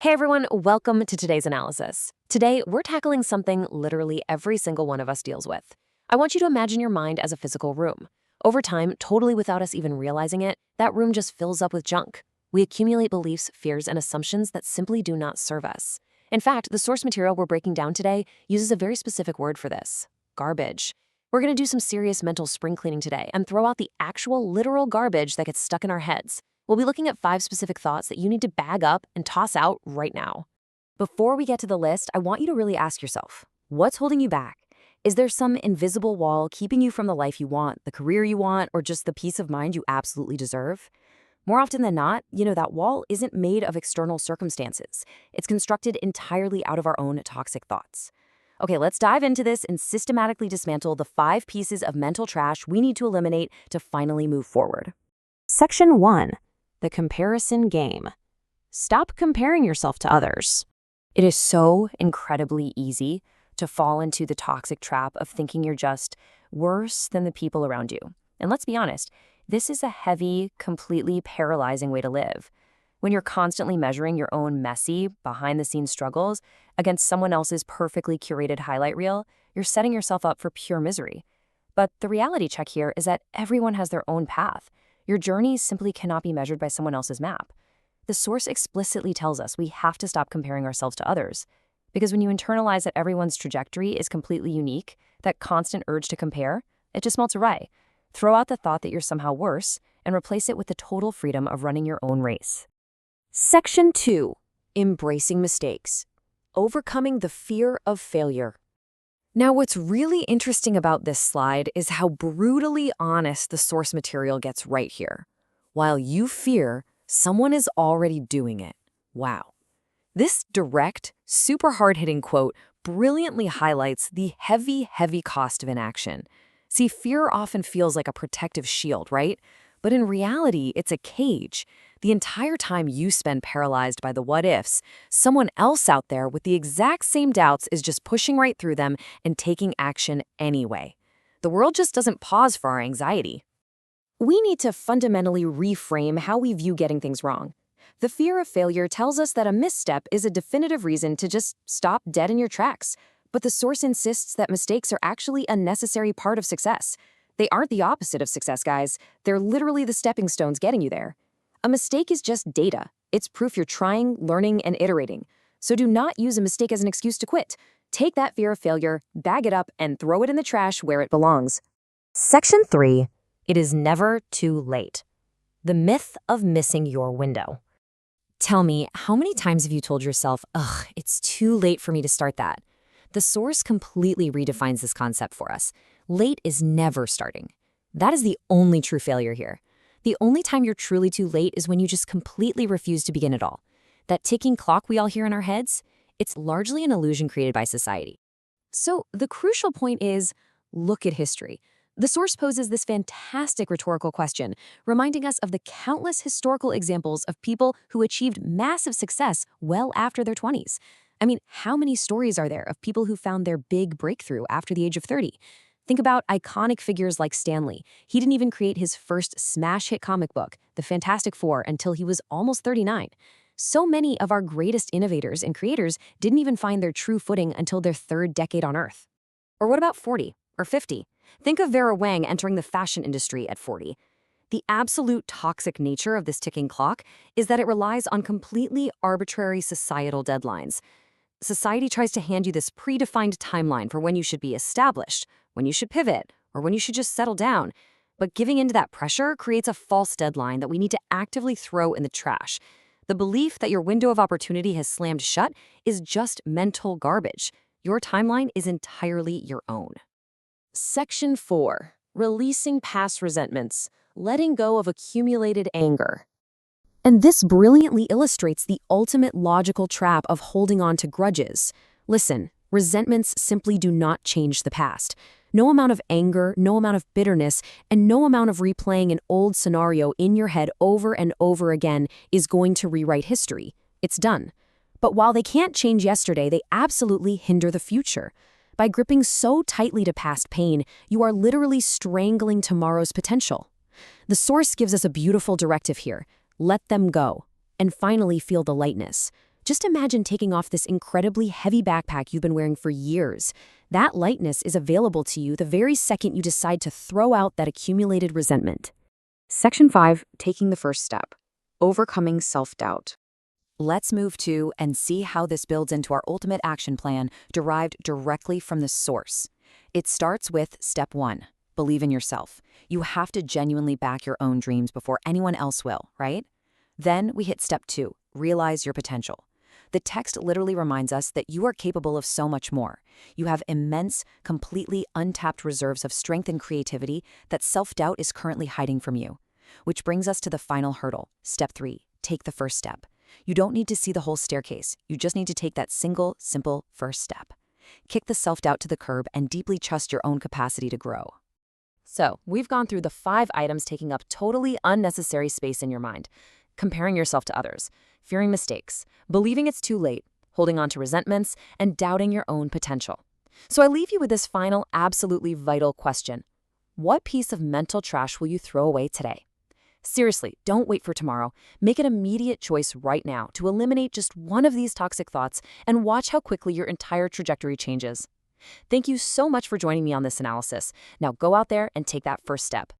Hey everyone, welcome to today's analysis. Today, we're tackling something literally every single one of us deals with. I want you to imagine your mind as a physical room. Over time, totally without us even realizing it, that room just fills up with junk. We accumulate beliefs, fears, and assumptions that simply do not serve us. In fact, the source material we're breaking down today uses a very specific word for this: garbage. We're going to do some serious mental spring cleaning today and throw out the actual literal garbage that gets stuck in our heads. We'll be looking at 5 specific thoughts that you need to bag up and toss out right now. Before we get to the list, I want you to really ask yourself, what's holding you back? Is there some invisible wall keeping you from the life you want, the career you want, or just the peace of mind you absolutely deserve? More often than not, that wall isn't made of external circumstances. It's constructed entirely out of our own toxic thoughts. Okay, let's dive into this and systematically dismantle the 5 pieces of mental trash we need to eliminate to finally move forward. Section 1. The comparison game. Stop comparing yourself to others. It is so incredibly easy to fall into the toxic trap of thinking you're just worse than the people around you. And let's be honest, this is a heavy, completely paralyzing way to live. When you're constantly measuring your own messy, behind-the-scenes struggles against someone else's perfectly curated highlight reel, you're setting yourself up for pure misery. But the reality check here is that everyone has their own path. Your journey simply cannot be measured by someone else's map. The source explicitly tells us we have to stop comparing ourselves to others. Because when you internalize that everyone's trajectory is completely unique, that constant urge to compare, it just melts away. Throw out the thought that you're somehow worse and replace it with the total freedom of running your own race. Section 2. Embracing mistakes. Overcoming the fear of failure. Now, what's really interesting about this slide is how brutally honest the source material gets right here. While you fear, someone is already doing it. Wow. This direct, super hard-hitting quote brilliantly highlights the heavy, heavy cost of inaction. See, fear often feels like a protective shield, right? But in reality, it's a cage. The entire time you spend paralyzed by the what-ifs, someone else out there with the exact same doubts is just pushing right through them and taking action anyway. The world just doesn't pause for our anxiety. We need to fundamentally reframe how we view getting things wrong. The fear of failure tells us that a misstep is a definitive reason to just stop dead in your tracks. But the source insists that mistakes are actually a necessary part of success. They aren't the opposite of success, guys. They're literally the stepping stones getting you there. A mistake is just data. It's proof you're trying, learning, and iterating. So do not use a mistake as an excuse to quit. Take that fear of failure, bag it up, and throw it in the trash where it belongs. Section 3. It is never too late. The myth of missing your window. Tell me, how many times have you told yourself, ugh, it's too late for me to start that? The source completely redefines this concept for us. Late is never starting. That is the only true failure here. The only time you're truly too late is when you just completely refuse to begin at all. That ticking clock we all hear in our heads, it's largely an illusion created by society. So the crucial point is, look at history. The source poses this fantastic rhetorical question, reminding us of the countless historical examples of people who achieved massive success well after their 20s. I mean, how many stories are there of people who found their big breakthrough after the age of 30? Think about iconic figures like Stan Lee. He didn't even create his first smash hit comic book, The Fantastic Four, until he was almost 39. So many of our greatest innovators and creators didn't even find their true footing until their 3rd decade on Earth. Or what about 40 or 50? Think of Vera Wang entering the fashion industry at 40. The absolute toxic nature of this ticking clock is that it relies on completely arbitrary societal deadlines. Society tries to hand you this predefined timeline for when you should be established, when you should pivot, or when you should just settle down. But giving into that pressure creates a false deadline that we need to actively throw in the trash. The belief that your window of opportunity has slammed shut is just mental garbage. Your timeline is entirely your own. Section 4. Releasing past resentments. Letting go of accumulated anger. And this brilliantly illustrates the ultimate logical trap of holding on to grudges. Listen, resentments simply do not change the past. No amount of anger, no amount of bitterness, and no amount of replaying an old scenario in your head over and over again is going to rewrite history. It's done. But while they can't change yesterday, they absolutely hinder the future. By gripping so tightly to past pain, you are literally strangling tomorrow's potential. The source gives us a beautiful directive here. Let them go, and finally feel the lightness. Just imagine taking off this incredibly heavy backpack you've been wearing for years. That lightness is available to you the very second you decide to throw out that accumulated resentment. Section 5, taking the first step, overcoming self-doubt. Let's move to and see how this builds into our ultimate action plan derived directly from the source. It starts with step 1, believe in yourself. You have to genuinely back your own dreams before anyone else will, right? Then we hit step 2, realize your potential. The text literally reminds us that you are capable of so much more. You have immense, completely untapped reserves of strength and creativity that self-doubt is currently hiding from you. Which brings us to the final hurdle, step 3, take the first step. You don't need to see the whole staircase. You just need to take that single, simple first step. Kick the self-doubt to the curb and deeply trust your own capacity to grow. So, we've gone through the 5 items taking up totally unnecessary space in your mind. Comparing yourself to others, fearing mistakes, believing it's too late, holding on to resentments, and doubting your own potential. So I leave you with this final, absolutely vital question. What piece of mental trash will you throw away today? Seriously, don't wait for tomorrow. Make an immediate choice right now to eliminate just one of these toxic thoughts and watch how quickly your entire trajectory changes. Thank you so much for joining me on this analysis. Now go out there and take that first step.